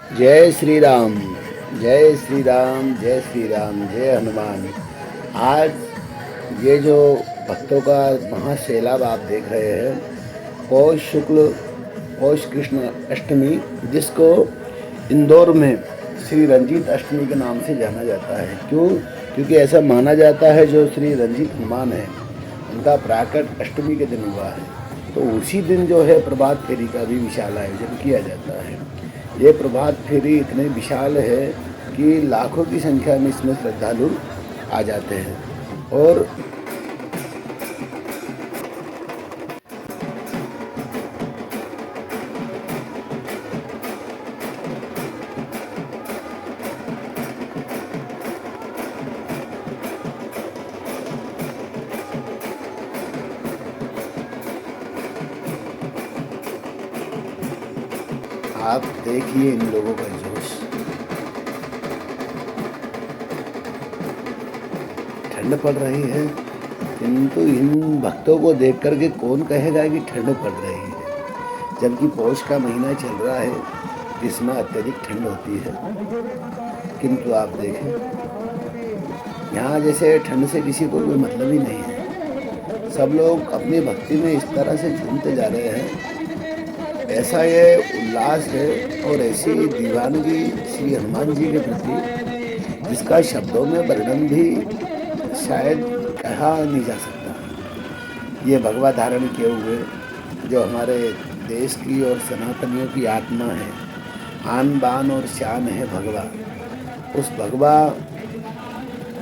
जय श्री राम, जय श्री राम, जय श्री राम, जय हनुमान। आज ये जो भक्तों का महासैलाब आप देख रहे हैं, पौष कृष्ण अष्टमी, जिसको इंदौर में श्री रंजीत अष्टमी के नाम से जाना जाता है। क्यों? क्योंकि ऐसा माना जाता है जो श्री रंजीत हनुमान है, उनका प्राकट अष्टमी के दिन हुआ है। तो उसी दिन जो है प्रभात फेरी का भी विशाल आयोजन किया जाता है। ये प्रभात फेरी इतने विशाल है कि लाखों की संख्या में इसमें श्रद्धालु आ जाते हैं। और आप देखिए इन लोगों का जोश। ठंड पड़ रही है, किंतु इन भक्तों को देख करके कौन कहेगा कि ठंड पड़ रही है, जबकि पौष का महीना चल रहा है जिसमें अत्यधिक ठंड होती है। किंतु आप देखें, यहाँ जैसे ठंड से किसी को कोई मतलब ही नहीं है। सब लोग अपनी भक्ति में इस तरह से झूमते जा रहे हैं, ऐसा ये उल्लास है और ऐसी दीवानगी श्री हनुमान जी के प्रति, जिसका शब्दों में वर्णन भी शायद कहा नहीं जा सकता। ये भगवा धारण किए हुए जो हमारे देश की और सनातनियों की आत्मा है, आन बान और शान है भगवा, उस भगवा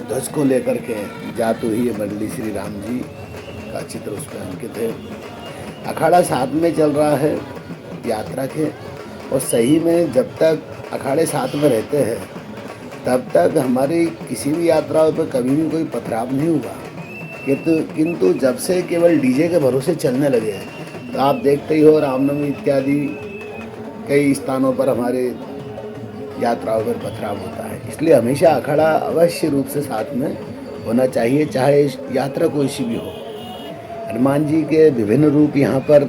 ध्वज को लेकर के जातु ही ये मंडली श्री राम जी का चित्र उस पर अंकित है। अखाड़ा साथ में चल रहा है यात्रा के, और सही में जब तक अखाड़े साथ में रहते हैं तब तक हमारी किसी भी यात्राओं पर कभी भी कोई पथराव नहीं हुआ। किंतु जब से केवल डीजे के भरोसे चलने लगे हैं, तो आप देखते ही हो रामनवमी इत्यादि कई स्थानों पर हमारे यात्राओं पर पथराव होता है। इसलिए हमेशा अखाड़ा अवश्य रूप से साथ में होना चाहिए, चाहे यात्रा कोई सी भी हो। हनुमान जी के विभिन्न रूप यहाँ पर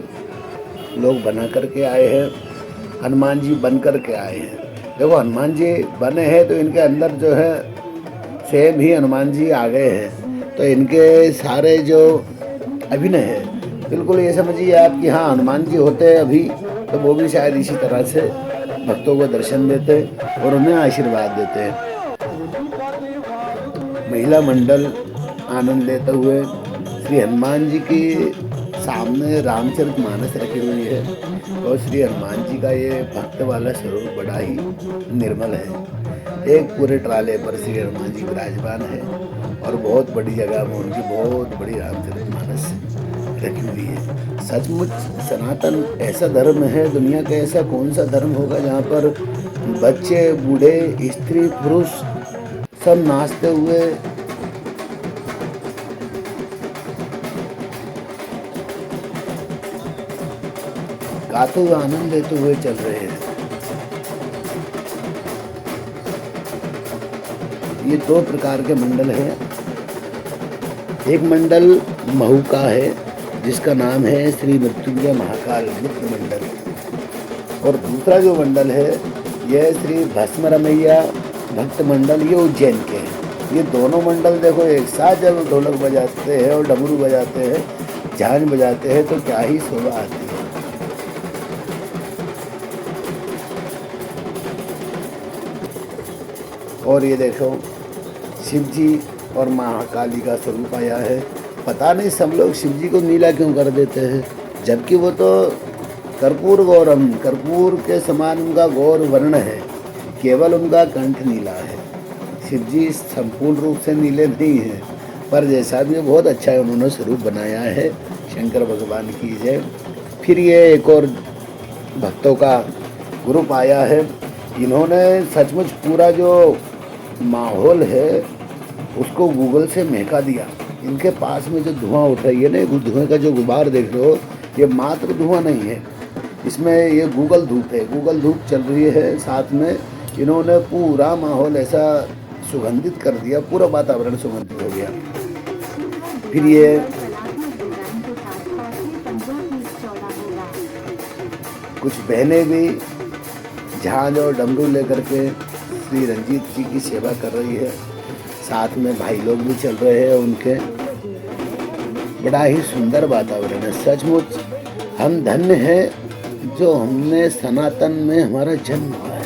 लोग बना करके आए हैं, हनुमान जी बन करके आए हैं। देखो, हनुमान जी बने हैं तो इनके अंदर जो है सेम ही हनुमान जी आ गए हैं। तो इनके सारे जो अभिनय है, बिल्कुल ये समझिए आप कि हाँ, हनुमान जी होते हैं अभी तो वो भी शायद इसी तरह से भक्तों को दर्शन देते और उन्हें आशीर्वाद देते हैं। महिला मंडल आनंद लेते हुए श्री हनुमान जी की सामने रामचरितमानस रखी हुई है, और श्री हनुमान जी का ये भक्त वाला स्वरूप बड़ा ही निर्मल है। एक पूरे ट्राले पर श्री हनुमान जी विराजमान है और बहुत बड़ी जगह में उनकी बहुत बड़ी रामचरितमानस रखी हुई है। सचमुच सनातन ऐसा धर्म है, दुनिया का ऐसा कौन सा धर्म होगा जहाँ पर बच्चे, बूढ़े, स्त्री, पुरुष सब नाचते हुए गाते हुए आनंद लेते हुए चल रहे हैं। ये दो प्रकार के मंडल हैं। एक मंडल महू का है जिसका नाम है श्री मृत्युंजय महाकाल मित्र मंडल, और दूसरा जो मंडल है यह श्री भस्म रमैया भक्त मंडल, ये उज्जैन के हैं। ये दोनों मंडल देखो एक साथ जब ढोलक बजाते हैं और डमरू बजाते हैं, झांझ बजाते हैं, तो क्या ही शोभा आती है। और ये देखो, शिव जी और महाकाली का स्वरूप आया है। पता नहीं सब लोग शिव जी को नीला क्यों कर देते हैं, जबकि वो तो कर्पूर गौरम, कर्पूर के समान उनका गौर वर्ण है, केवल उनका कंठ नीला है। शिव जी संपूर्ण रूप से नीले नहीं हैं, पर जैसा भी बहुत अच्छा है उन्होंने स्वरूप बनाया है। शंकर भगवान की जय। फिर ये एक और भक्तों का ग्रुप आया है, इन्होंने सचमुच पूरा जो माहौल है उसको गूगल से महका दिया। इनके पास में जो धुआं उठ रही है ना, धुएं का जो गुबार देख रहे हो, ये मात्र धुआं नहीं है, इसमें ये गूगल धूप है। गूगल धूप चल रही है, साथ में इन्होंने पूरा माहौल ऐसा सुगंधित कर दिया, पूरा वातावरण सुगंधित हो गया। फिर ये कुछ बहनें भी झांझ और डमरू लेकर के श्री रंजीत जी की सेवा कर रही है। साथ में भाई लोग भी चल रहे हैं उनके। बड़ा ही सुंदर वातावरण है। सचमुच हम धन्य हैं जो हमने सनातन में हमारा जन्म हुआ है।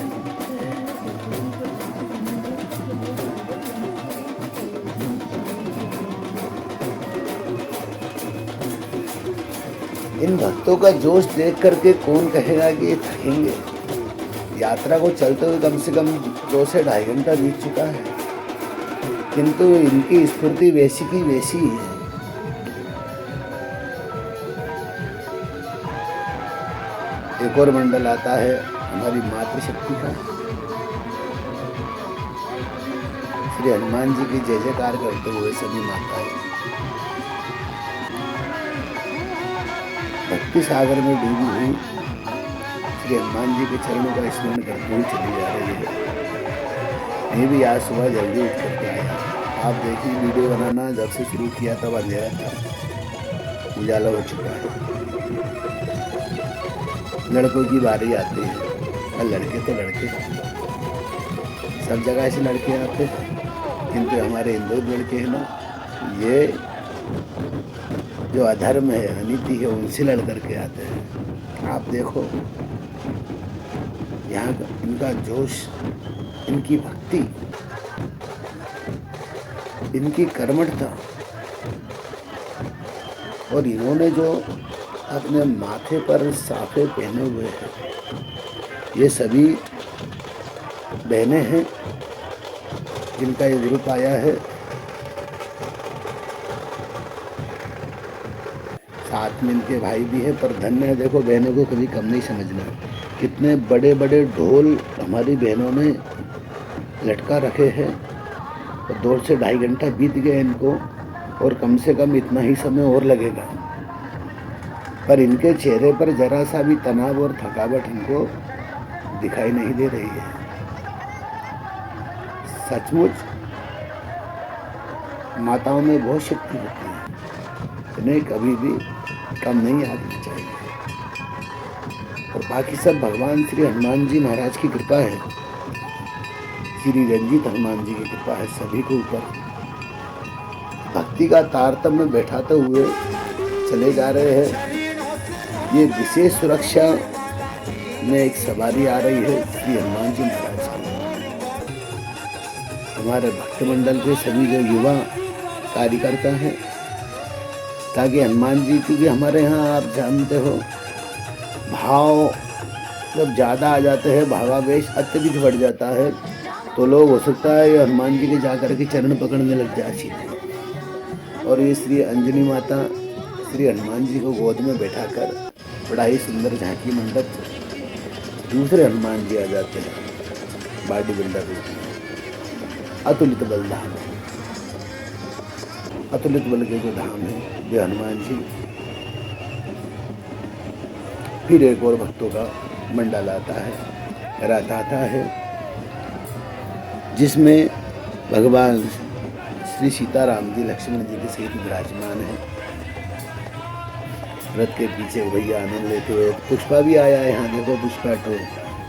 इन भक्तों का जोश देख करके कौन कहेगा कि ये थकेंगे। यात्रा को चलते हुए कम से कम 2 से 2.5 घंटा बीत चुका है, किंतु इनकी स्फूर्ति वैसी की वैसी ही है। एक और मंडल आता है हमारी मातृशक्ति का। श्री हनुमान जी की जय जयकार करते हुए सभी माताएं भक्ति सागर में डूबी हुई श्री हनुमान जी के चरणों का स्मरण करते हुए चली जा रही है। मैं भी आज सुबह जल्दी उठ करके आया। आप देखिए, वीडियो बनाना जब से शुरू किया तब अंधेरा था, उजाला हो चुका है। लड़कों की बारी आती है और लड़के तो लड़के, सब जगह से लड़के आते हैं, किंतु हमारे हिंदू लड़के हैं ना, ये जो अधर्म है, अनीति है, उनसे लड़ करके आते हैं। आप देखो यहाँ इनका जोश, इनकी भक्ति, इनकी कर्मठता, और इन्होंने जो अपने माथे पर साफे पहने हुए हैं, ये सभी बहनें हैं जिनका ये ग्रुप आया है। साथ में इनके भाई भी हैं, पर धन्य है, देखो बहनों को कभी कम नहीं समझना। कितने बड़े बड़े ढोल हमारी बहनों ने लटका रखे हैं, और 2 से 2.5 घंटा बीत गए इनको, और कम से कम इतना ही समय और लगेगा, पर इनके चेहरे पर जरा सा भी तनाव और थकावट इनको दिखाई नहीं दे रही है। सचमुच माताओं में बहुत शक्ति होती है, इन्हें कभी भी कम नहीं आनी चाहिए। और बाकी सब भगवान श्री हनुमान जी महाराज की कृपा है, श्री रंजीत हनुमान जी की कृपा है सभी के ऊपर। भक्ति का तारतम्य बैठाते हुए चले जा रहे हैं। ये विशेष सुरक्षा में एक सवारी आ रही है श्री हनुमान जी महाराज की। हमारे भक्त मंडल के सभी जो युवा कार्यकर्ता हैं, ताकि हनुमान जी, क्योंकि हमारे यहाँ आप जानते हो भाव जब ज़्यादा आ जाते हैं, भावावेश अत्यधिक बढ़ जाता है, तो लोग हो सकता है ये हनुमान जी के जाकर के चरण पकड़ने लग जाए सीधे। और ये श्री अंजनी माता श्री हनुमान जी को गोद में बैठाकर बड़ा ही सुंदर झांकी मंडप, दूसरे हनुमान जी आ जाते हैं बॉडी बिल्डर रूप में। अतुलित बल धाम है, अतुलित बल के जो धाम है वे हनुमान जी। फिर एक और भक्तों का मंडल आता है, रथ आता है, जिसमें भगवान श्री सीताराम जी लक्ष्मण जी के सहित विराजमान है। रथ के पीछे भैया आनंद लेते हुए पुष्पा भी आया है। यहाँ देखो पुष्पा तो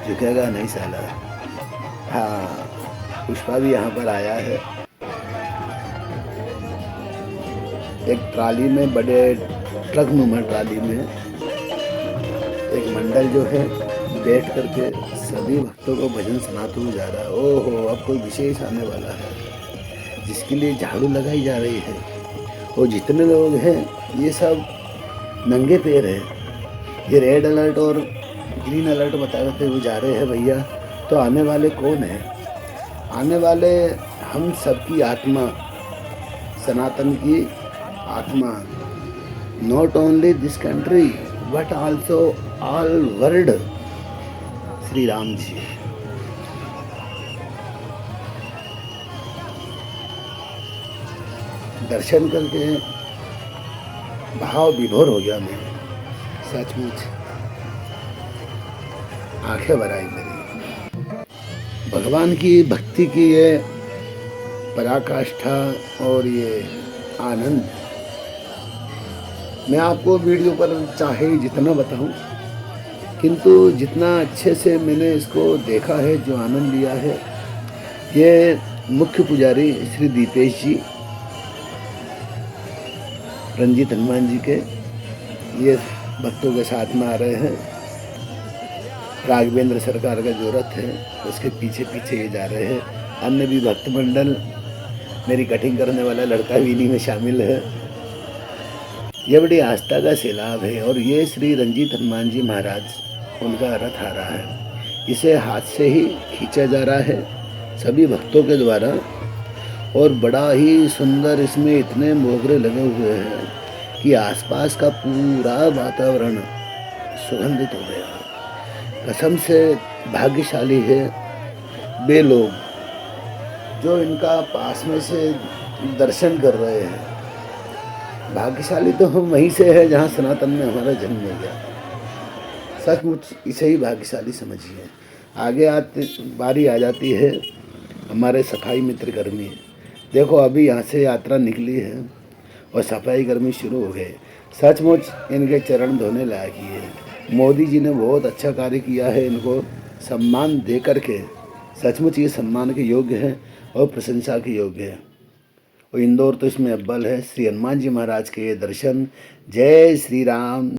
झुकेगा नहीं साला। हाँ, पुष्पा भी यहाँ पर आया है। एक ट्राली में, बड़े ट्रक नुमा ट्राली में एक मंडल जो है बैठ करके सभी भक्तों को भजन सुनाते हुए जा रहा है। ओहो, अब कोई विशेष आने वाला है, जिसके लिए झाड़ू लगाई जा रही है। और जितने लोग हैं ये सब नंगे पैर है। ये रेड अलर्ट और ग्रीन अलर्ट बताते हुए जा रहे हैं भैया। तो आने वाले कौन है? आने वाले हम सबकी आत्मा, सनातन की आत्मा, not only this country but also all world, Shri Ram ji. दर्शन करके भाव विभोर हो गया मैं, सचमुच आंखें भर आई मेरी। भगवान की भक्ति की ये पराकाष्ठा और ये आनंद मैं आपको वीडियो पर चाहे जितना बताऊं, किंतु जितना अच्छे से मैंने इसको देखा है, जो आनंद लिया है, ये मुख्य पुजारी श्री दीपेश जी, रंजीत हनुमान जी के, ये भक्तों के साथ में आ रहे हैं। राघवेंद्र सरकार का जो रथ है उसके पीछे पीछे ये जा रहे हैं। अन्य भी भक्त मंडल, मेरी कटिंग करने वाला लड़का भी इन्हीं में शामिल है। ये बड़ी आस्था का सैलाब है। और ये श्री रंजीत हनुमान जी महाराज, उनका रथ आ रहा है। इसे हाथ से ही खींचा जा रहा है सभी भक्तों के द्वारा, और बड़ा ही सुंदर इसमें इतने मोगरे लगे हुए हैं कि आसपास का पूरा वातावरण सुगंधित हो गया। कसम से भाग्यशाली है वे लोग जो इनका पास में से दर्शन कर रहे हैं। भाग्यशाली तो हम वहीं से है जहाँ सनातन में हमारा जन्म हो गया। सचमुच इसे ही भाग्यशाली समझिए। आगे आते बारी आ जाती है हमारे सफाई मित्र कर्मी। देखो अभी यहाँ से यात्रा निकली है और सफाई कर्मी शुरू हो गए। सचमुच इनके चरण धोने लायक ही है। मोदी जी ने बहुत अच्छा कार्य किया है, इनको सम्मान दे करके। सचमुच ये सम्मान के योग्य है और प्रशंसा के योग्य है। और इंदौर तो इसमें अव्वल है। श्री हनुमान जी महाराज के दर्शन। जय श्री राम।